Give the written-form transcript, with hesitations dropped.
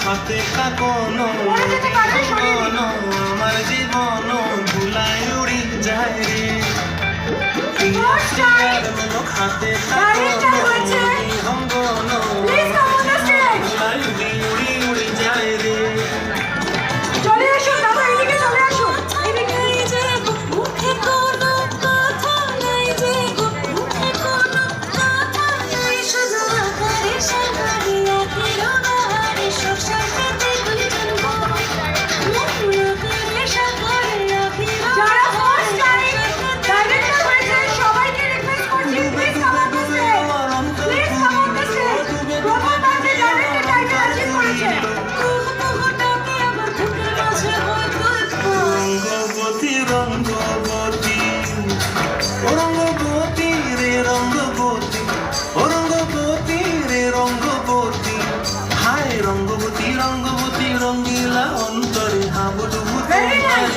হাতে কাকনো আমার জীবন ভুলাই উড়ি যায় রে হাতে অঙ্গন ভুলাই উড়ি উড়ি উড়ি যায় রে চলে আসো দাদা এদিকে চলে আসো এদিকে যে মুখে কোনো কথা নাই যে মুখে কোনো কথা নাই শুধু আকারে সাগরে আখিরো নাহারে সব সাথে দুজন আকারে সাগরে আখিরো যারা ফার্স্ট টাইম ডাইরেক্টর হয়েছে সবাইকে রিকোয়েস্ট করছি please come on the stage please come on the stage প্রথমবার যে ডাইরেক্টর টাইটেল অ্যাচিভ করেছে রঙ্গবতী রঙ্গবতী ও রঙ্গবতী রে রঙ্গবতী ও রঙ্গবতী রে রঙ্গবতী হায় রঙ্গবতী রঙ্গবতী রঙ্গিলা অন্তরে হাবুডুবু ভেরি নাইস